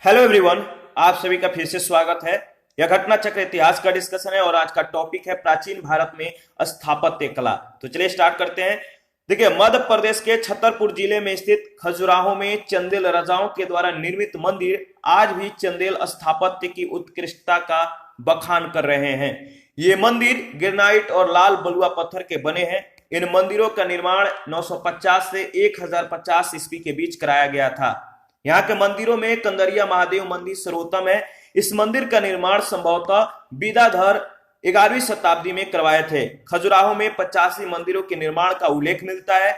Hello everyone, आप सभी का फिर से स्वागत है। यह घटना चक्र इतिहास का डिस्कशन है और आज का टॉपिक है प्राचीन भारत में स्थापत्य कला। तो चलिए स्टार्ट करते हैं। देखिए, मध्य प्रदेश के छतरपुर जिले में स्थित खजुराहो में चंदेल राजाओं के द्वारा निर्मित मंदिर आज भी चंदेल स्थापत्य की उत्कृष्टता का बखान कर रहे हैं। ये मंदिर ग्रेनाइट और लाल बलुआ पत्थर के बने हैं। इन मंदिरों का निर्माण 950 से 1050 ईस्वी के बीच कराया गया था। यहाँ के मंदिरों में कंदरिया महादेव मंदिर सर्वोत्तम है। इस मंदिर का निर्माण संभवतः विदाधर 11वीं शताब्दी में करवाए थे। खजुराहो में 85 मंदिरों के निर्माण का उल्लेख मिलता है।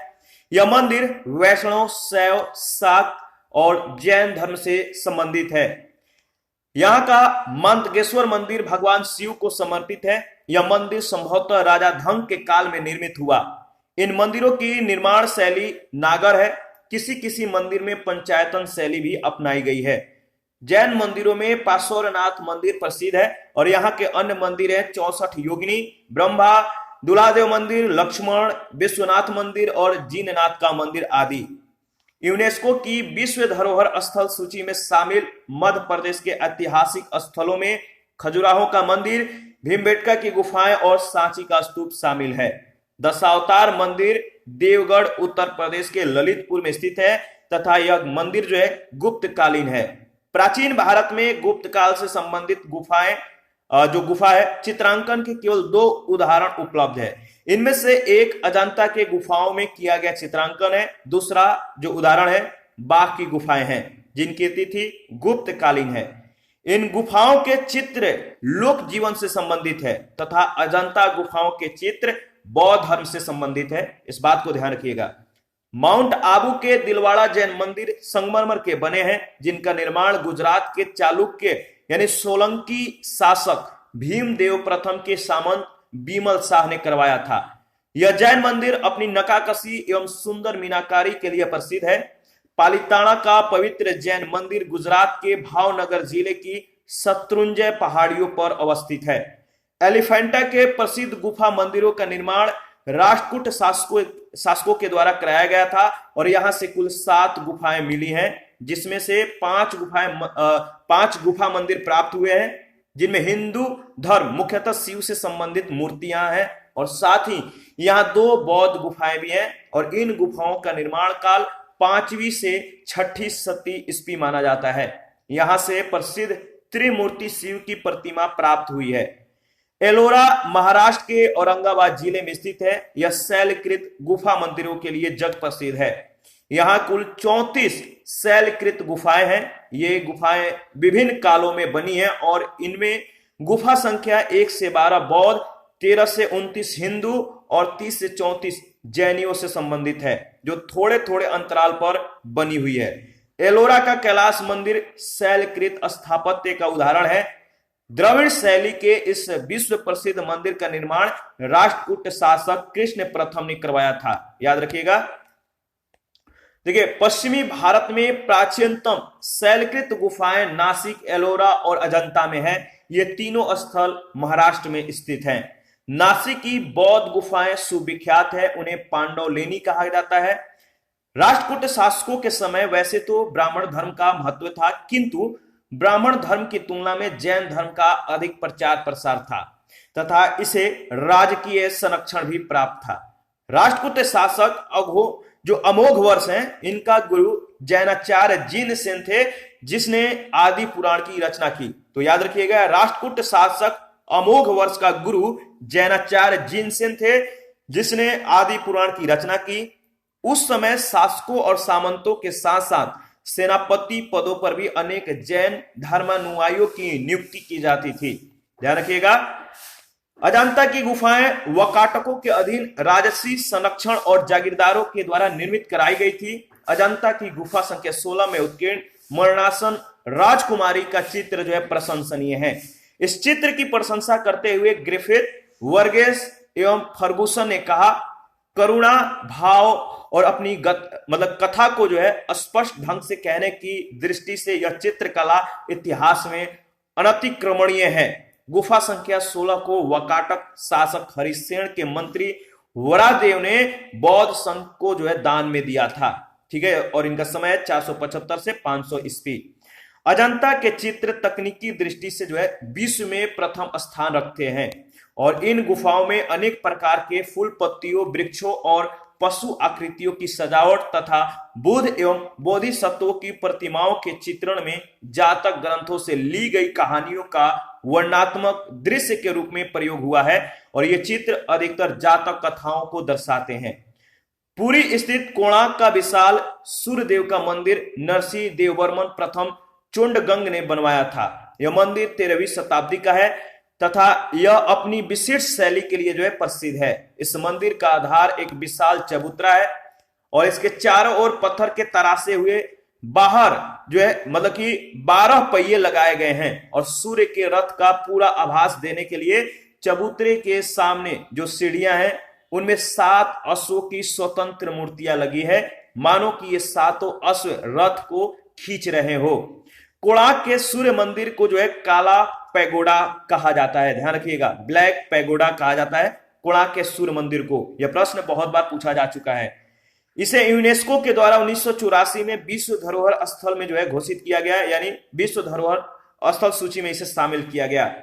यह मंदिर वैष्णव, शैव, शाक्त और जैन धर्म से संबंधित है। यहाँ का मंतगेश्वर मंदिर भगवान शिव को समर्पित है। यह मंदिर संभवतः राजा धंग के काल में निर्मित हुआ। इन मंदिरों की निर्माण शैली नागर है। किसी किसी मंदिर में पंचायतन शैली भी अपनाई गई है। जैन मंदिरों में पार्श्वनाथ मंदिर प्रसिद्ध है और यहाँ के अन्य मंदिर है 64 योगिनी, ब्रह्मा, दुलादेव मंदिर, लक्ष्मण, विश्वनाथ मंदिर और जीननाथ का मंदिर आदि। यूनेस्को की विश्व धरोहर स्थल सूची में शामिल मध्य प्रदेश के ऐतिहासिक स्थलों में खजुराहो का मंदिर, भीमबेटका की गुफाएं और सांची का स्तूप शामिल है। दशावतार मंदिर देवगढ़ उत्तर प्रदेश के ललितपुर में स्थित है तथा यह मंदिर जो है गुप्त कालीन है। प्राचीन भारत में गुप्त काल से संबंधित गुफा है चित्रांकन के केवल 2 उदाहरण उपलब्ध है। इनमें से एक अजंता के गुफाओं में किया गया चित्रांकन है। दूसरा जो उदाहरण है बाघ की गुफाएं हैं जिनकी तिथि गुप्त कालीन है। इन गुफाओं के चित्र लोक जीवन से संबंधित है तथा अजंता गुफाओं के चित्र बौद्ध धर्म से संबंधित है। इस बात को ध्यान रखिएगा। माउंट आबू के दिलवाड़ा जैन मंदिर संगमरमर के बने हैं जिनका निर्माण गुजरात के चालुक्य यानी सोलंकी शासक भीमदेव प्रथम के सामंत बीमल शाह ने करवाया था। यह जैन मंदिर अपनी नक्काशी एवं सुंदर मीनाकारी के लिए प्रसिद्ध है। पालिताना का पवित्र जैन मंदिर गुजरात के भावनगर जिले की शत्रुंजय पहाड़ियों पर अवस्थित है। एलिफेंटा के प्रसिद्ध गुफा मंदिरों का निर्माण राष्ट्रकूट शासकों के द्वारा कराया गया था और यहां से कुल 7 गुफाएं मिली हैं, जिसमें से 5 गुफा मंदिर प्राप्त हुए हैं जिनमें हिंदू धर्म मुख्यतः शिव से संबंधित मूर्तियां हैं और साथ ही यहाँ 2 बौद्ध गुफाएं भी हैं और इन गुफाओं का निर्माण काल 5वीं से 6ठी शती ईस्वी माना जाता है। यहां से प्रसिद्ध त्रिमूर्ति शिव की प्रतिमा प्राप्त हुई है। एलोरा महाराष्ट्र के औरंगाबाद जिले में स्थित है। यह शैलकृत गुफा मंदिरों के लिए जग प्रसिद्ध है। यहाँ कुल 34 शैलकृत गुफाएं हैं। ये गुफाएं विभिन्न कालों में बनी हैं और इनमें गुफा संख्या 1 से 12 बौद्ध, 13 से 29 हिंदू और 30 से 34 जैनियों से संबंधित है जो थोड़े थोड़े अंतराल पर बनी हुई है। एलोरा का कैलाश मंदिर शैलकृत स्थापत्य का उदाहरण है। द्रविड़ शैली के इस विश्व प्रसिद्ध मंदिर का निर्माण राष्ट्रकूट शासक कृष्ण प्रथम ने करवाया था। याद रखिएगा। देखिए, पश्चिमी भारत में प्राचीनतम शैलकृत गुफाएं नासिक, एलोरा और अजंता में है। ये तीनों स्थल महाराष्ट्र में स्थित हैं। नासिक की बौद्ध गुफाएं सुविख्यात है। उन्हें पांडवलेनी कहा जाता है। राष्ट्रकूट शासकों के समय वैसे तो ब्राह्मण धर्म का महत्व था, किंतु ब्राह्मण धर्म की तुलना में जैन धर्म का अधिक प्रचार प्रसार था तथा इसे राजकीय संरक्षण भी प्राप्त था। राष्ट्रकूट शासक जो अमोघ वर्ष हैं, इनका गुरु जैनाचार्य जिनसेन थे जिसने आदि पुराण की रचना की। तो याद रखिएगा, राष्ट्रकूट शासक अमोघ वर्ष का गुरु जैनाचार्य जिनसेन थे जिसने आदि पुराण की रचना की। उस समय शासकों और सामंतों के साथ साथ सेनापति पदों पर भी अनेक जैन धर्मानुयायियों की नियुक्ति की जाती थी। ध्यान रखिएगा। अजंता की गुफाएं वकाटकों के अधीन राजसी संरक्षण और जागीरदारों के द्वारा निर्मित कराई गई थी। अजंता की गुफा संख्या 16 में उत्कीर्ण मरणासन राजकुमारी का चित्र जो है प्रशंसनीय है। इस चित्र की प्रशंसा करते हुए ग्रिफिथ, वर्गेस एवं फर्गुसन ने कहा, करुणा भाव और अपनी कथा को जो है स्पष्ट ढंग से कहने की दृष्टि से यह चित्रकला इतिहास में अनतिक्रमणीय है। गुफा संख्या 16 को वकाटक शासक हरिसेन के मंत्री वरादेव ने बौद्ध संघ को जो है दान में दिया था। ठीक है, और इनका समय 475 से 500 ईस्वी। अजंता के चित्र तकनीकी दृष्टि से जो है विश्व में प्रथम स्थान रखते हैं और इन गुफाओं में अनेक प्रकार के फूल पत्तियों, वृक्षों और पशु आकृतियों की सजावट तथा बुद्ध एवं बोधिसत्वों की प्रतिमाओं के चित्रण में जातक ग्रंथों से ली गई कहानियों का वर्णनात्मक दृश्य के रूप में प्रयोग हुआ है और ये चित्र अधिकतर जातक कथाओं को दर्शाते हैं। पुरी स्थित कोणार्क का विशाल सूर्यदेव का मंदिर नरसिंह देववर्मन प्रथम चोंडगंग ने बनवाया था। यह मंदिर 13वीं शताब्दी का है तथा यह अपनी विशिष्ट शैली के लिए जो है प्रसिद्ध है। इस मंदिर का आधार एक विशाल चबूतरा है और इसके चारों ओर पत्थर के तरासे हुए बाहर जो है मतलब कि 12 पहिए लगाए गए हैं और सूर्य के रथ का पूरा आभास देने के लिए चबूतरे के सामने जो सीढ़ियां हैं उनमें 7 अश्वों की स्वतंत्र मूर्तियां लगी है, मानो कि ये 7 अश्व रथ को खींच रहे हो। कोणार्क के सूर्य मंदिर को जो है काला पैगोडा कहा जाता है, ध्यान रखिएगा, ब्लैक पैगोडा कहा जाता है कोणार्क के सूर्य मंदिर को। यह प्रश्न बहुत बार पूछा जा चुका है। इसे यूनेस्को के द्वारा 1984 में विश्व धरोहर स्थल में जो है घोषित किया गया, यानी विश्व धरोहर स्थल सूची में इसे शामिल किया गया।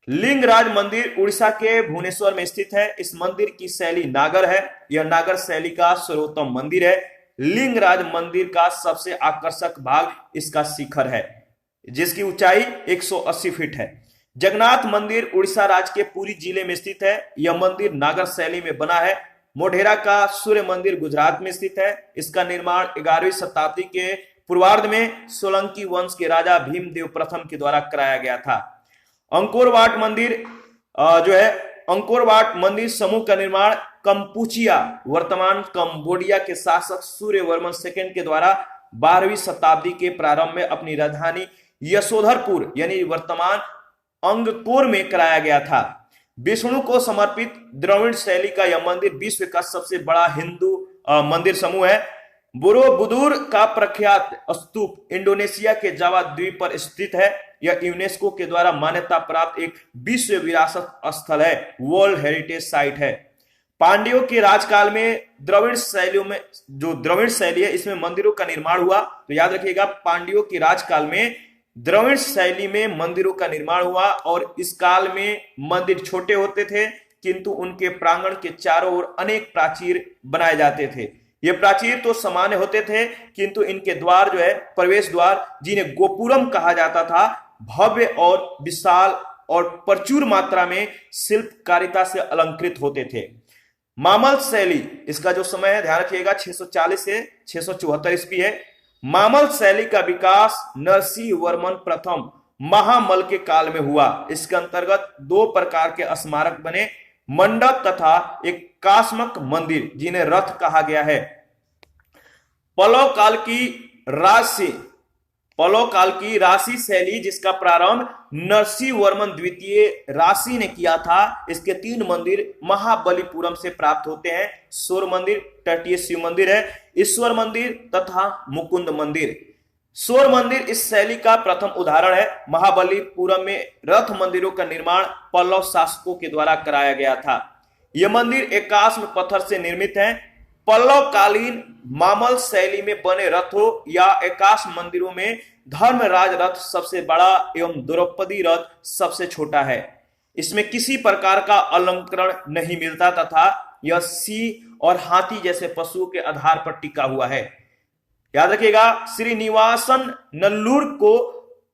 लिंगराज मंदिर उड़ीसा के भुवनेश्वर में स्थित है। इस मंदिर की शैली नागर है। यह नागर शैली का सर्वोत्तम मंदिर है। लिंगराज मंदिर का सबसे आकर्षक भाग इसका शिखर है जिसकी ऊंचाई 180 फीट है। जगन्नाथ मंदिर उड़ीसा राज्य के पुरी जिले में स्थित है। यह मंदिर नागर शैली में बना है। मोढेरा का सूर्य मंदिर गुजरात में स्थित है। इसका निर्माण 11वीं शताब्दी के पूर्वार्ध में सोलंकी वंश के राजा भीमदेव प्रथम के द्वारा कराया गया था। अंकोर वाट मंदिर जो है अंकोर वाट मंदिर समूह का निर्माण कंपुचिया वर्तमान कंबोडिया के शासक सूर्यवर्मन सेकंड के द्वारा 12वीं शताब्दी के प्रारंभ में अपनी राजधानी यशोधरपुर यानी वर्तमान अंगकोर में कराया गया था। विष्णु को समर्पित द्रविड़ शैली का यह मंदिर विश्व का सबसे बड़ा हिंदू मंदिर समूह है। बोरोबुदुर का प्रख्यात स्तूप इंडोनेशिया के जावा द्वीप पर स्थित है। यह यूनेस्को के द्वारा मान्यता प्राप्त एक विश्व विरासत स्थल है, वर्ल्ड हेरिटेज साइट है। पांड्यों के राजकाल में द्रविड़ शैलियों में जो द्रविड़ शैली है इसमें मंदिरों का निर्माण हुआ। तो याद रखिएगा, पांड्यों के राजकाल में द्रविड़ शैली में मंदिरों का निर्माण हुआ और इस काल में मंदिर छोटे होते थे किंतु उनके प्रांगण के चारों ओर अनेक प्राचीर बनाए जाते थे। ये प्राचीर तो सामान्य होते थे किंतु इनके द्वार जो है प्रवेश द्वार जिन्हें गोपुरम कहा जाता था, भव्य और विशाल और प्रचुर मात्रा में शिल्पकारिता से अलंकृत होते थे। मामल शैली, इसका जो समय है ध्यान रखिएगा 640 से 674 ईस्वी है। मामल शैली का विकास नरसिंह वर्मन प्रथम महामल के काल में हुआ। इसके अंतर्गत 2 प्रकार के स्मारक बने, मंडप तथा एक कास्मक मंदिर जिन्हें रथ कहा गया है। पल्लव काल की राशि शैली जिसका प्रारंभ नरसिंह वर्मन द्वितीय राशि ने किया था, इसके 3 मंदिर महाबलीपुरम से प्राप्त होते हैं। सूर्य मंदिर, तटीय शिव मंदिर है, ईश्वर मंदिर तथा मुकुंद मंदिर। सूर्य मंदिर इस शैली का प्रथम उदाहरण है। महाबलीपुरम में रथ मंदिरों का निर्माण पल्लव शासकों के द्वारा कराया गया था। यह मंदिर एकाश्म पत्थर से निर्मित है। पल्लव कालीन मामल शैली में बने रथों या एकाश्म मंदिरों में धर्मराज रथ सबसे बड़ा एवं द्रौपदी रथ सबसे छोटा है। इसमें किसी प्रकार का अलंकरण नहीं मिलता तथा यह सिंह और हाथी जैसे पशुओं के आधार पर टिका हुआ है। याद रखिएगा, श्रीनिवासन नल्लूर को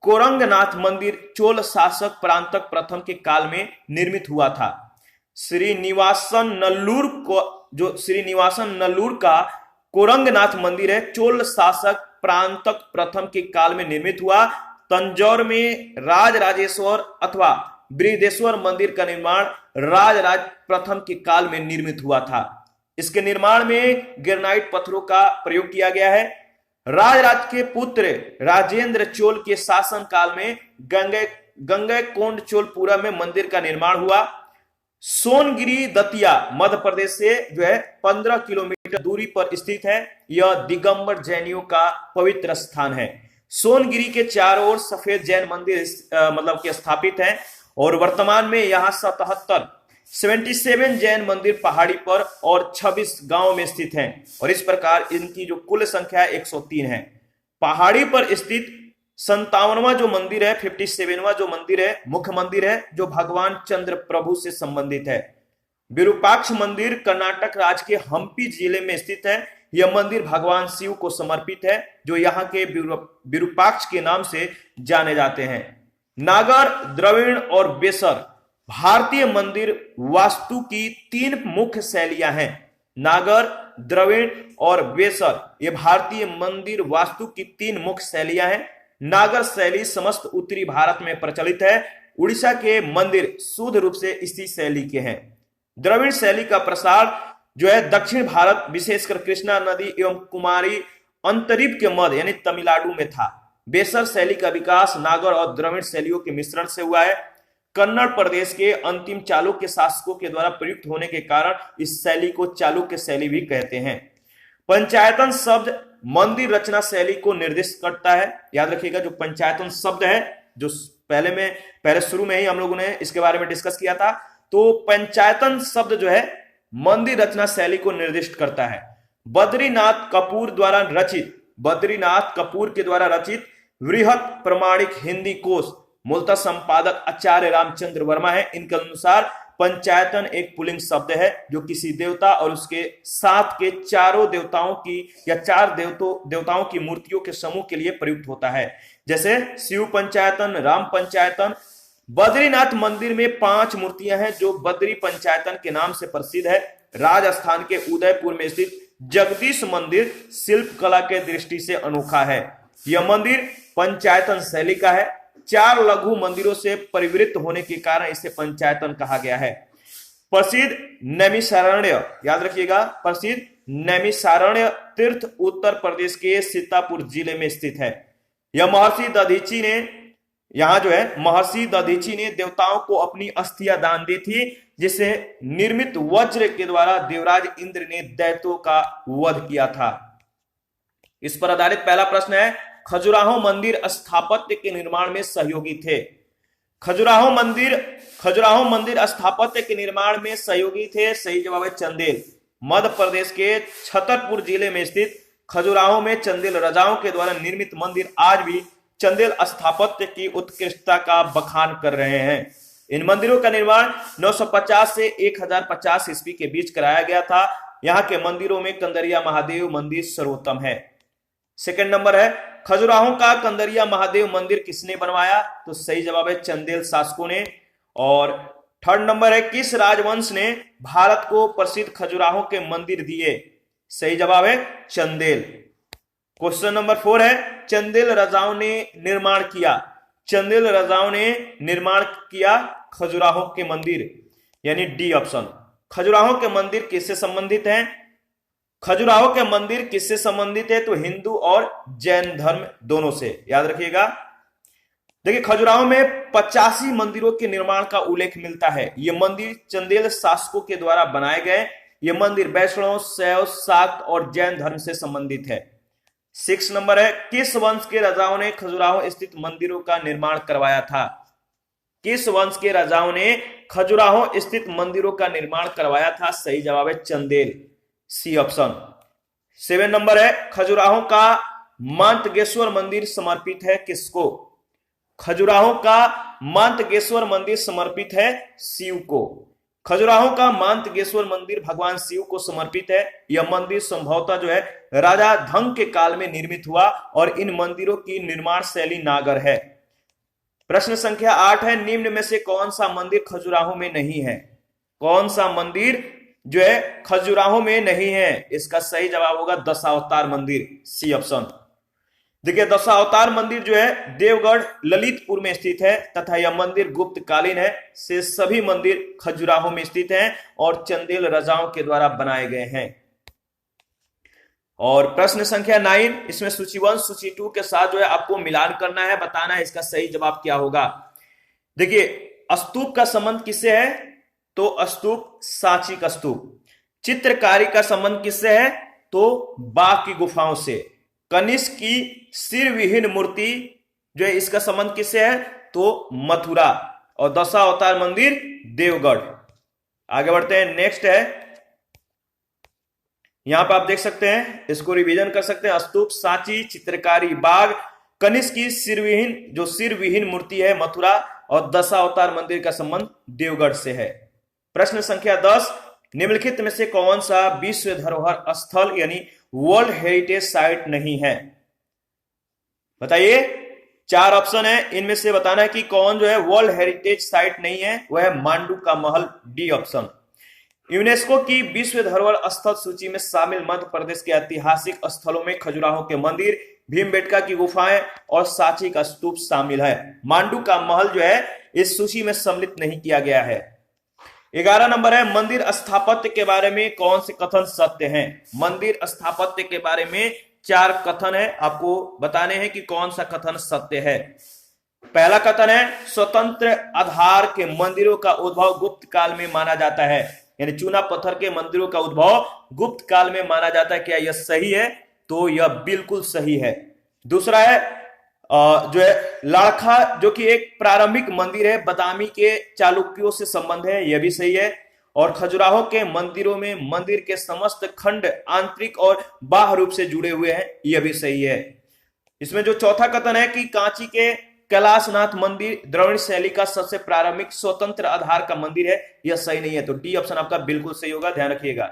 कोरंगनाथ मंदिर चोल शासक परांतक प्रथम के काल में निर्मित हुआ था। श्रीनिवासन नल्लूर का कोरंगनाथ मंदिर है, चोल शासक परांतक प्रथम के काल में निर्मित हुआ। तंजौर में राजराजेश्वर अथवा बृहदेश्वर मंदिर का निर्माण राजराज प्रथम के काल में निर्मित हुआ था। इसके निर्माण में ग्रेनाइट पत्थरों का प्रयोग किया गया है। राजराज के पुत्र राजेंद्र चोल के शासन काल में गंगैकोंड चोलपुरा में मंदिर का निर्माण हुआ। सोनगिरी दतिया मध्य प्रदेश से जो है 15 किलोमीटर दूरी पर स्थित है। यह दिगंबर जैनियों का पवित्र स्थान है। सोनगिरी के चारों ओर सफेद जैन मंदिर मतलब कि स्थापित हैं और वर्तमान में यहाँ 77 जैन मंदिर पहाड़ी पर और 26 गांव में स्थित हैं और इस प्रकार इनकी जो कुल संख्या 103 है। पहाड़ी पर स्थित 57वां जो मंदिर है, 57वां जो मंदिर है, मुख्य मंदिर है जो भगवान चंद्र प्रभु से संबंधित है। विरूपाक्ष मंदिर कर्नाटक राज्य के हम्पी जिले में स्थित है। यह मंदिर भगवान शिव को समर्पित है, जो यहाँ के विरूपाक्ष के नाम से जाने जाते हैं। नागर, द्रविड़ और बेसर भारतीय मंदिर वास्तु की 3 मुख्य शैलियां हैं। नागर, द्रविड़ और बेसर ये भारतीय मंदिर वास्तु की 3 मुख्य शैलियां हैं। नागर शैली समस्त उत्तरी भारत में प्रचलित है। उड़ीसा के मंदिर शुद्ध रूप से इसी शैली के हैं। द्रविड़ शैली का प्रसार जो है दक्षिण भारत, विशेषकर कृष्णा नदी एवं कुमारी अंतरीप के मध्य यानी तमिलनाडु में था। बेसर शैली का विकास नागर और द्रविड़ शैलियों के मिश्रण से हुआ है। कन्नड़ प्रदेश के अंतिम चालुक्य शासकों के द्वारा प्रयुक्त होने के कारण इस शैली को चालुक्य शैली भी कहते हैं। पंचायतन शब्द मंदिर रचना शैली को निर्दिष्ट करता है। याद रखिएगा, जो पंचायतन शब्द है, जो पहले शुरू में ही हम लोगों ने इसके बारे में डिस्कस किया था, तो पंचायतन शब्द जो है मंदिर रचना शैली को निर्दिष्ट करता है। बद्रीनाथ कपूर के द्वारा रचित वृहत प्रमाणिक हिंदी कोश मूलतः संपादक आचार्य रामचंद्र वर्मा है। इनके अनुसार पंचायतन एक पुल्लिंग शब्द है जो किसी देवता और उसके साथ के चारों देवताओं की या 4 देवताओं की मूर्तियों के समूह के लिए प्रयुक्त होता है, जैसे शिव पंचायतन, राम पंचायतन। बद्रीनाथ मंदिर में 5 मूर्तियां हैं जो बद्री पंचायतन के नाम से प्रसिद्ध है। राजस्थान के उदयपुर में स्थित जगदीश मंदिर शिल्प कला के दृष्टि से अनोखा है। यह मंदिर पंचायतन शैली का है। 4 लघु मंदिरों से परिवृत्त होने के कारण इसे पंचायतन कहा गया है। प्रसिद्ध नैमिषारण्य, याद रखिएगा, प्रसिद्ध नैमिषारण्य तीर्थ उत्तर प्रदेश के सीतापुर जिले में स्थित है। यह महर्षि दधीची ने देवताओं को अपनी अस्थियां दान दी थी, जिसे निर्मित वज्र के द्वारा देवराज इंद्र ने दैत्यों का वध किया था। इस पर आधारित पहला प्रश्न है, खजुराहो मंदिर स्थापत्य के निर्माण में सहयोगी थे। खजुराहो मंदिर स्थापत्य के निर्माण में सहयोगी थे। सही जवाब है चंदेल। मध्य प्रदेश के छतरपुर जिले में स्थित खजुराहो में चंदेल राजाओं के द्वारा निर्मित मंदिर आज भी चंदेल स्थापत्य की उत्कृष्टता का बखान कर रहे हैं। इन मंदिरों का निर्माण 950 से 1050 ईस्वी के बीच कराया गया था। यहाँ के मंदिरों में कंदरिया महादेव मंदिर सर्वोत्तम है। सेकंड नंबर है, खजुराहो का कंदरिया महादेव मंदिर किसने बनवाया? तो सही जवाब है चंदेल शासकों ने। और थर्ड नंबर है, किस राजवंश ने भारत को प्रसिद्ध खजुराहो के मंदिर दिए? सही जवाब है चंदेल। क्वेश्चन नंबर 4 है, चंदेल राजाओं ने निर्माण किया खजुराहो के मंदिर, यानी डी ऑप्शन। खजुराहो के मंदिर किससे संबंधित हैं? खजुराहो के मंदिर किससे संबंधित है? तो हिंदू और जैन धर्म दोनों से। याद रखिएगा, देखिए खजुराहो में 85 मंदिरों के निर्माण का उल्लेख मिलता है। ये मंदिर चंदेल शासकों के द्वारा बनाए गए। ये मंदिर वैष्णव, शैव, शाक्त और जैन धर्म से संबंधित है। 6 नंबर है, किस वंश के राजाओं ने खजुराहो स्थित मंदिरों का निर्माण करवाया था? किस वंश के राजाओं ने खजुराहो स्थित मंदिरों का निर्माण करवाया था? सही जवाब है चंदेल, सी ऑप्शन। 7 नंबर है, खजुराहो का मांतगेश्वर मंदिर समर्पित है किसको? खजुराहो का मांतगेश्वर मंदिर समर्पित है शिव को। खजुराहो का मांतगेश्वर मंदिर भगवान शिव को समर्पित है। यह मंदिर संभवतः जो है राजा धंग के काल में निर्मित हुआ और इन मंदिरों की निर्माण शैली नागर है। प्रश्न संख्या 8 है, निम्न में से कौन सा मंदिर खजुराहो में नहीं है? कौन सा मंदिर जो है खजुराहो में नहीं है? इसका सही जवाब होगा दशावतार मंदिर, सी ऑप्शन। देखिए दशावतार मंदिर जो है देवगढ़ ललितपुर में स्थित है तथा यह मंदिर गुप्तकालीन है। से सभी मंदिर खजुराहो में स्थित हैं और चंदेल राजाओं के द्वारा बनाए गए हैं। और प्रश्न संख्या 9, इसमें सूची 1 सूची 2 के साथ जो है आपको मिलान करना है, बताना है इसका सही जवाब क्या होगा। देखिए स्तूप का संबंध किससे है? तो स्तूप सांची का स्तूप। चित्रकारी का संबंध किससे है? तो बाघ की गुफाओं से। कनिष्क की सिर विहीन मूर्ति जो है इसका संबंध किससे है? तो मथुरा। और दशावतार मंदिर देवगढ़। आगे बढ़ते हैं, नेक्स्ट है, यहां पर आप देख सकते हैं, इसको रिवीजन कर सकते हैं। स्तूप, सांची, चित्रकारी, बाघ, कनिष्क की सिर विहीन मूर्ति है मथुरा, और दशावतार मंदिर का संबंध देवगढ़ से है। प्रश्न संख्या 10, निम्नलिखित में से कौन सा विश्व धरोहर स्थल यानी वर्ल्ड हेरिटेज साइट नहीं है? बताइए, 4 ऑप्शन है, इनमें से बताना है कि कौन जो है वर्ल्ड हेरिटेज साइट नहीं है। वह है मांडू का महल, डी ऑप्शन। यूनेस्को की विश्व धरोहर स्थल सूची में शामिल मध्य प्रदेश के ऐतिहासिक स्थलों में खजुराहो के मंदिर, भीमबेटका की गुफाएं और सांची का स्तूप शामिल है। मांडू का महल जो है इस सूची में सम्मिलित नहीं किया गया है। 11 नंबर है, मंदिर स्थापत्य के बारे में कौन से कथन सत्य हैं? मंदिर स्थापत्य के बारे में 4 कथन है, आपको बताने हैं कि कौन सा कथन सत्य है। पहला कथन है, स्वतंत्र आधार के मंदिरों का उद्भव गुप्त काल में माना जाता है, यानी चूना पत्थर के मंदिरों का उद्भव गुप्त काल में माना जाता है। क्या यह सही है? तो यह बिल्कुल सही है। दूसरा है जो है लाड़खा, जो कि एक प्रारंभिक मंदिर है, बादामी के चालुक्यों से संबंध है, यह भी सही है। और खजुराहो के मंदिरों में मंदिर के समस्त खंड आंतरिक और बाह्य रूप से जुड़े हुए हैं, यह भी सही है। इसमें जो चौथा कथन है कि कांची के कैलाशनाथ मंदिर द्रविड़ शैली का सबसे प्रारंभिक स्वतंत्र आधार का मंदिर है, यह सही नहीं है। तो डी ऑप्शन आपका बिल्कुल सही होगा, ध्यान रखिएगा।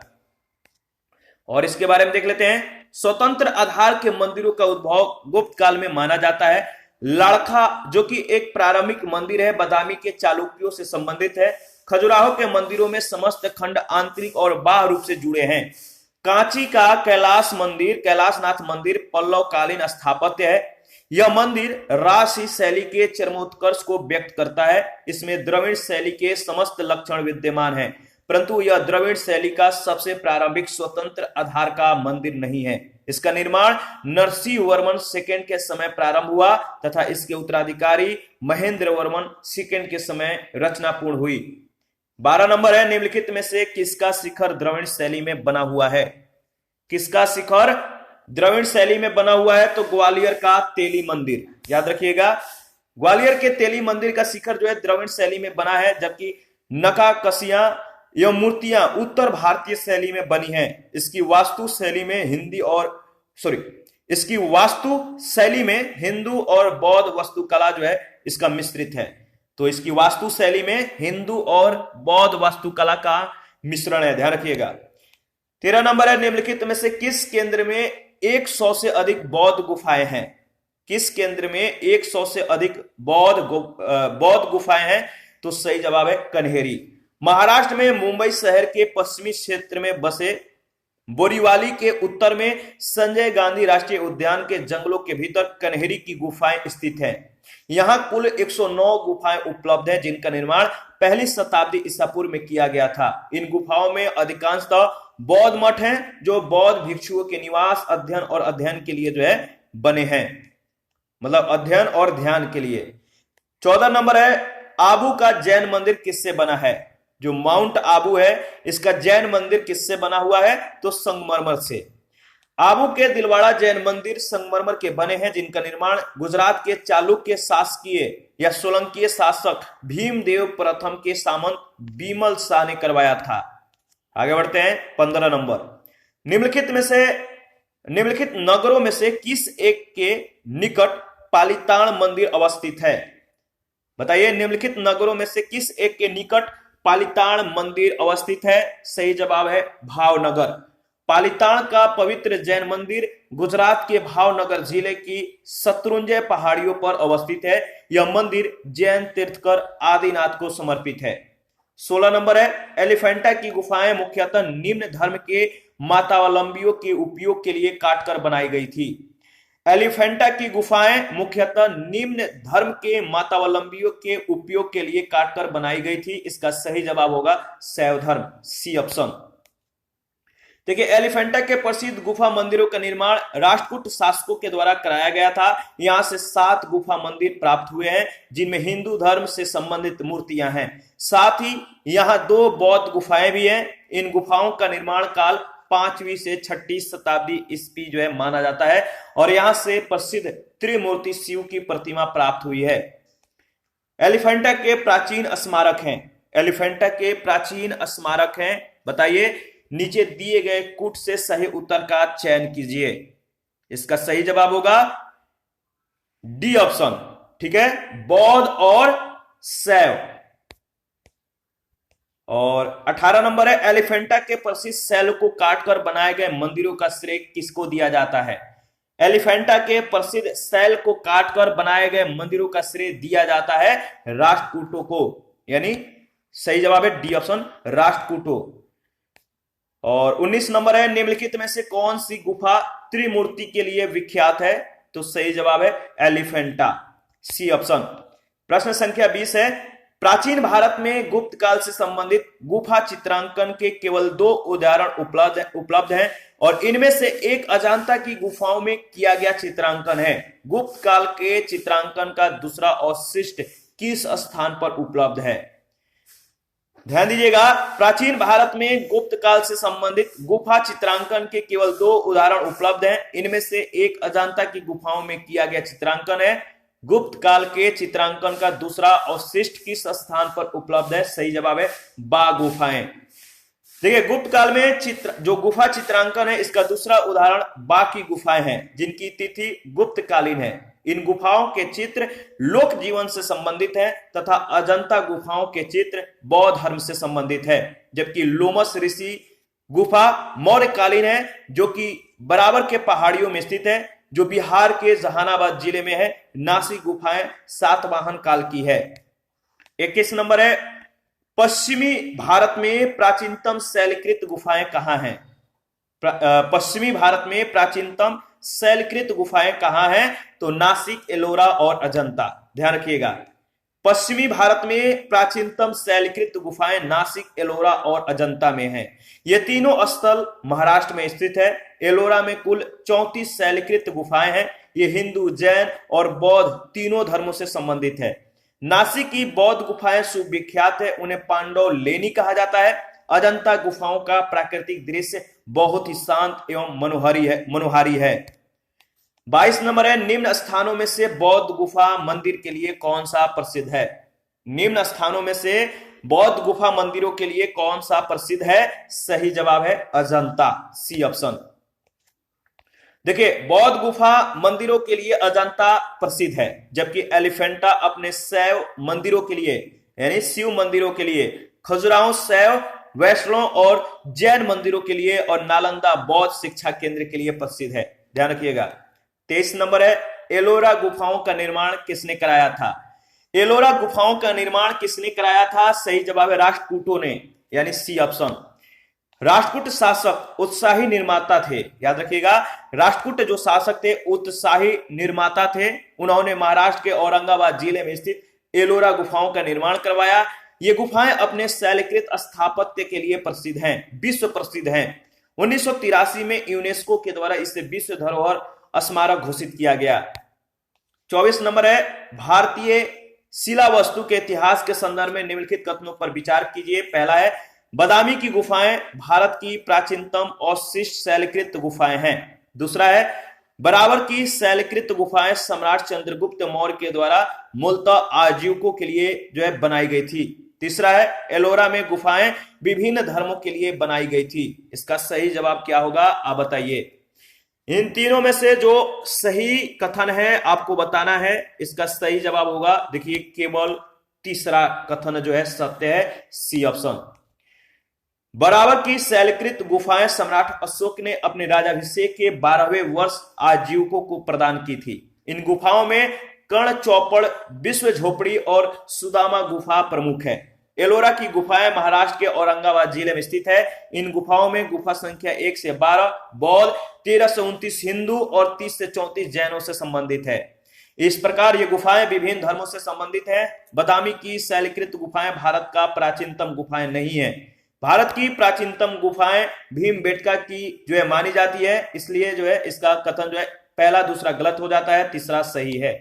और इसके बारे में देख लेते हैं। स्वतंत्र आधार के मंदिरों का उद्भव गुप्त काल में माना जाता है। लाड़खा, जो कि एक प्रारंभिक मंदिर है, बादामी के चालुक्यों से संबंधित है। खजुराहो के मंदिरों में समस्त खंड आंतरिक और बाह्य रूप से जुड़े हैं। कांची का कैलाशनाथ मंदिर पल्लव कालीन स्थापत्य है। यह मंदिर राजसी शैली के चरमोत्कर्ष को व्यक्त करता है। इसमें द्रविड़ शैली के समस्त लक्षण विद्यमान हैं, परंतु यह द्रविड़ शैली का सबसे प्रारंभिक स्वतंत्र आधार का मंदिर नहीं है। इसका निर्माण नरसिंह वर्मन सेकेंड के समय प्रारंभ हुआ तथा इसके उत्तराधिकारी महेंद्र वर्मन सेकेंड के समय रचना पूर्ण हुई। 12 नंबर है, निम्नलिखित में से किसका शिखर द्रविड़ शैली में बना हुआ है? किसका शिखर द्रविड़ शैली में बना हुआ है? तो ग्वालियर का तेली मंदिर, याद रखिएगा। ग्वालियर के तेली मंदिर का शिखर जो है द्रविड़ शैली में बना है, जबकि नक्काशियां एवं मूर्तियां उत्तर भारतीय शैली में बनी हैं। इसकी वास्तु शैली में हिंदू और बौद्ध वास्तुकला जो है इसका मिश्रित है। तो इसकी वास्तु शैली में हिंदू और बौद्ध वास्तुकला का मिश्रण है, ध्यान रखिएगा। 13 नंबर है, निम्नलिखित में से किस केंद्र में 100 से अधिक बौद्ध गुफाएं हैं? किस केंद्र में 100 से अधिक बौद्ध गुफाएं हैं? तो सही जवाब है कन्हेरी। महाराष्ट्र में मुंबई शहर के पश्चिमी क्षेत्र में बसे बोरीवाली के उत्तर में संजय गांधी राष्ट्रीय उद्यान के जंगलों के भीतर कन्हेरी की गुफाएं स्थित हैं। यहां कुल 109 गुफाएं उपलब्ध हैं, जिनका निर्माण पहली शताब्दी ईसा पूर्व में किया गया था। इन गुफाओं में अधिकांशतः बौद्ध मठ हैं, जो बौद्ध भिक्षुओं के निवास, अध्ययन के लिए जो है बने हैं, मतलब अध्ययन और ध्यान के लिए। 14 नंबर है, आबू का जैन मंदिर किससे बना है? जो माउंट आबू है, इसका जैन मंदिर किससे बना हुआ है? तो संगमरमर से। आबू के दिलवाड़ा जैन मंदिर संगमरमर के बने हैं, जिनका निर्माण गुजरात के चालुक्य शासकीय या सोलंकीय शासक भीमदेव प्रथम के सामंत बीमल शाह ने करवाया था। आगे बढ़ते हैं। 15 नंबर, निम्नलिखित नगरों में से किस एक के निकट पालीताण मंदिर अवस्थित है? बताइए, निम्नलिखित नगरों में से किस एक के निकट पालीताण मंदिर अवस्थित है? सही जवाब है भावनगर। पालीताण का पवित्र जैन मंदिर गुजरात के भावनगर जिले की शत्रुंजय पहाड़ियों पर अवस्थित है। यह मंदिर जैन तीर्थकर आदिनाथ को समर्पित है। 16 नंबर है, एलिफेंटा की गुफाएं मुख्यतः निम्न धर्म के मातावलंबियों के उपयोग के लिए काटकर बनाई गई थी। एलिफेंटा की गुफाएं मुख्यतः निम्न धर्म के मातावलंबियों के उपयोग के लिए काटकर बनाई गई थी। इसका सही जवाब होगा शैव धर्म, सी ऑप्शन। देखिए, एलिफेंटा के प्रसिद्ध गुफा मंदिरों का निर्माण राष्ट्रकूट शासकों के द्वारा कराया गया था। यहां से 7 गुफा मंदिर प्राप्त हुए हैं, जिनमें हिंदू धर्म से संबंधित मूर्तियां हैं। साथ ही यहां 2 बौद्ध गुफाएं भी हैं। इन गुफाओं का निर्माण काल 5वीं से 6वीं शताब्दी ईस्वी जो है माना जाता है, और यहां से प्रसिद्ध त्रिमूर्ति शिव की प्रतिमा प्राप्त हुई है। एलिफेंटा के प्राचीन स्मारक हैं। बताइए, नीचे दिए गए कूट से सही उत्तर का चयन कीजिए। इसका सही जवाब होगा डी ऑप्शन, ठीक है, बौद्ध और शैव। और 18 नंबर है, एलिफेंटा के प्रसिद्ध शैल को काटकर बनाए गए मंदिरों का श्रेय किसको दिया जाता है? एलिफेंटा के प्रसिद्ध शैल को काटकर बनाए गए मंदिरों का श्रेय दिया जाता है राष्ट्रकूटों को, यानी सही जवाब है डी ऑप्शन, राष्ट्रकूटों। और 19 नंबर है, निम्नलिखित में से कौन सी गुफा त्रिमूर्ति के लिए विख्यात है? तो सही जवाब है एलिफेंटा, सी ऑप्शन। प्रश्न संख्या 20 है, प्राचीन भारत में गुप्त काल से संबंधित गुफा चित्रांकन के केवल 2 उदाहरण उपलब्ध हैं और इनमें से एक अजंता की गुफाओं में किया गया चित्रांकन है। गुप्त काल के चित्रांकन का दूसरा अवशिष्ट किस स्थान पर उपलब्ध है? ध्यान दीजिएगा, प्राचीन भारत में गुप्त काल से संबंधित गुफा चित्रांकन के केवल 2 उदाहरण उपलब्ध हैं। इनमें से एक अजंता की गुफाओं में किया गया चित्रांकन है। गुप्त काल के चित्रांकन का दूसरा अवशिष्ट किस स्थान पर उपलब्ध है? सही जवाब है बा गुफाएं। देखिए, गुप्त काल में जो गुफा चित्रांकन है, इसका दूसरा उदाहरण बा की गुफाएं हैं, जिनकी तिथि गुप्त कालीन है। इन गुफाओं के चित्र लोक जीवन से संबंधित है तथा अजंता गुफाओं के चित्र बौद्ध धर्म से संबंधित है। जबकि लोमस ऋषि गुफा मौर्यकालीन है, जो कि बराबर के पहाड़ियों में स्थित है, जो बिहार के जहानाबाद जिले में है। नासिक गुफाएं सातवाहन काल की है। 21 नंबर है, पश्चिमी भारत में प्राचीनतम शैलकृत गुफाएं कहां हैं? पश्चिमी भारत में प्राचीनतम शैलकृत गुफाएं कहां हैं? तो नासिक, एलोरा और अजंता। ध्यान रखिएगा, पश्चिमी भारत में प्राचीनतम शैलकृत गुफाएं नासिक, एलोरा और अजंता में हैं। ये तीनों स्थल महाराष्ट्र में स्थित है। एलोरा में कुल 34 शैलकृत गुफाएं हैं। ये हिंदू, जैन और बौद्ध तीनों धर्मों से संबंधित है। नासिक की बौद्ध गुफाएं सुविख्यात है, उन्हें पांडव लेनी कहा जाता है। अजंता गुफाओं का प्राकृतिक दृश्य बहुत ही शांत एवं मनोहारी है। 22 नंबर है, निम्न स्थानों में से बौद्ध गुफा मंदिर के लिए कौन सा प्रसिद्ध है? निम्न स्थानों में से बौद्ध गुफा मंदिरों के लिए कौन सा प्रसिद्ध है? सही जवाब है अजंता, सी ऑप्शन। देखिए, बौद्ध गुफा मंदिरों के लिए अजंता प्रसिद्ध है, जबकि एलिफेंटा अपने शैव मंदिरों के लिए, यानी शिव मंदिरों के लिए, खजुराहो शैव, वैष्णव और जैन मंदिरों के लिए और नालंदा बौद्ध शिक्षा केंद्र के लिए प्रसिद्ध है। ध्यान रखिएगा। 23 नंबर है, एलोरा गुफाओं का निर्माण किसने कराया था? एलोरा गुफाओं का निर्माण किसने कराया था? सही जवाब है राष्ट्रकूटों ने, यानी सी ऑप्शन। राष्ट्रकूट शासक उत्साही निर्माता थे। याद रखिएगा, राष्ट्रकूट जो शासक थे उत्साही निर्माता थे। उन्होंने महाराष्ट्र के औरंगाबाद जिले में स्थित एलोरा गुफाओं का निर्माण करवाया। ये गुफाएं अपने शैलकृत स्थापत्य के लिए प्रसिद्ध हैं, विश्व प्रसिद्ध हैं। 1983 में यूनेस्को के द्वारा इसे विश्व धरोहर स्मारक घोषित किया गया। 24 नंबर है, भारतीय शिला वस्तु के इतिहास के संदर्भ में निम्नलिखित कथनों पर विचार कीजिए। पहला है, बादामी की गुफाएं भारत की प्राचीनतम अवशिष्ट शैलकृत गुफाएं हैं। दूसरा है, बराबर की शैलकृत गुफाएं सम्राट चंद्रगुप्त मौर्य के द्वारा मूलतः आजीविकों के लिए जो है बनाई गई थी। तीसरा है, एलोरा में गुफाएं विभिन्न धर्मों के लिए बनाई गई थी। इसका सही जवाब क्या होगा, आप बताइए। इन तीनों में से जो सही कथन है आपको बताना है। इसका सही जवाब होगा, देखिए, केवल तीसरा कथन जो है सत्य है, सी ऑप्शन। बराबर की शैलकृत गुफाएं सम्राट अशोक ने अपने राजाभिषेक के 12वें वर्ष आजीविकों को प्रदान की थी। इन गुफाओं में कर्ण चौपड़, विश्व झोपड़ी और सुदामा गुफा प्रमुख है। एलोरा की गुफाएं महाराष्ट्र के औरंगाबाद जिले में स्थित है। इन गुफाओं में गुफा संख्या 1 से 12 बौद्ध, 13 से 29 हिंदू और 30 से 34 जैनों से संबंधित है। इस प्रकार ये गुफाएं विभिन्न धर्मों से संबंधित है। बादामी की शैलकृत गुफाएं भारत का प्राचीनतम गुफाएं नहीं है। भारत की प्राचीनतम गुफाएं भीमबेटका की जो है मानी जाती है, इसलिए जो है इसका कथन जो है पहला दूसरा गलत हो जाता है, तीसरा सही है।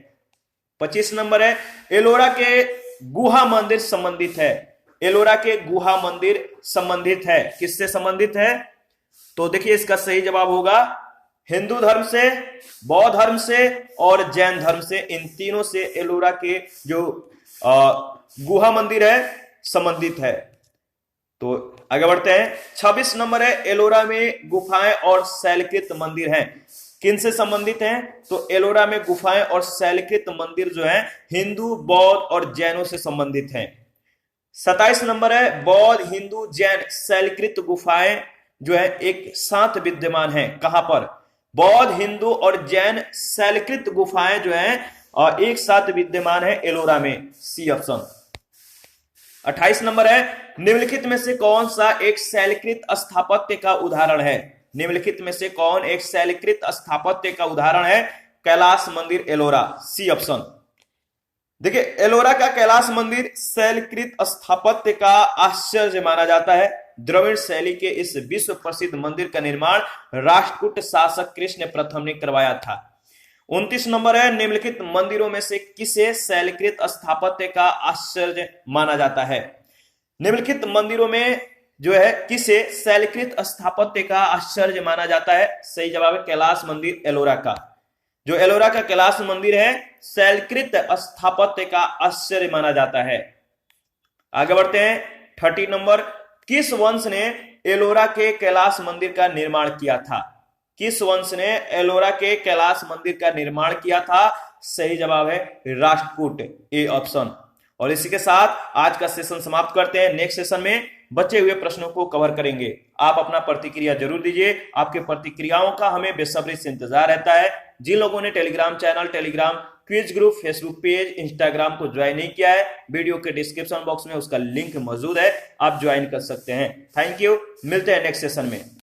25 नंबर है, एलोरा के गुहा मंदिर संबंधित है। एलोरा के गुहा मंदिर संबंधित है, किससे संबंधित है? तो देखिए, इसका सही जवाब होगा हिंदू धर्म से, बौद्ध धर्म से और जैन धर्म से। इन तीनों से एलोरा के जो गुहा मंदिर है संबंधित है। तो आगे बढ़ते हैं। 26 नंबर है, एलोरा में गुफाएं और शैलकृत मंदिर हैं। किनसे संबंधित हैं? तो एलोरा में गुफाएं और शैलकृत मंदिर जो है हिंदू, बौद्ध और जैनों से संबंधित हैं। 27 नंबर है, बौद्ध, हिंदू, जैन शैलकृत गुफाएं जो है एक साथ विद्यमान है। कहां पर? बौद्ध, हिंदू और जैन शैलकृत गुफाएं जो है एक साथ विद्यमान है एलोरा में। C option. 28 नंबर है, निम्नलिखित में से कौन सा एक शैलकृत स्थापत्य का उदाहरण है? निम्नलिखित में से कौन एक शैलकृत स्थापत्य का उदाहरण है? कैलाश मंदिर एलोरा। C option. देखिए, एलोरा का कैलाश मंदिर शैलकृत स्थापत्य का आश्चर्य माना जाता है। द्रविड़ शैली के इस विश्व प्रसिद्ध मंदिर का निर्माण राष्ट्रकूट शासक कृष्ण प्रथम ने करवाया था। 29 नंबर है, निम्नलिखित मंदिरों में से किसे शैलकृत स्थापत्य का आश्चर्य माना जाता है? निम्नलिखित मंदिरों में जो है किसे शैलकृत स्थापत्य का आश्चर्य माना जाता है? सही जवाब है कैलाश मंदिर एलोरा का। जो एलोरा का कैलाश मंदिर है शैलकृत स्थापत्य का आश्चर्य माना जाता है। आगे बढ़ते हैं। 30 नंबर, किस वंश ने एलोरा के कैलाश मंदिर का निर्माण किया था? किस वंश ने एलोरा के कैलाश मंदिर का निर्माण किया था? सही जवाब है राष्ट्रकूट। A option. और इसी के साथ आज का सेशन समाप्त करते हैं। नेक्स्ट सेशन में बचे हुए प्रश्नों को कवर करेंगे। आप अपना प्रतिक्रिया जरूर दीजिए। आपके प्रतिक्रियाओं का हमें बेसब्री से इंतजार रहता है। जिन लोगों ने Telegram channel, Telegram quiz group, Facebook page, Instagram को ज्वाइन नहीं किया है, वीडियो के डिस्क्रिप्शन बॉक्स में उसका लिंक मौजूद है, आप ज्वाइन कर सकते हैं। Thank you. मिलते हैं नेक्स्ट सेशन में।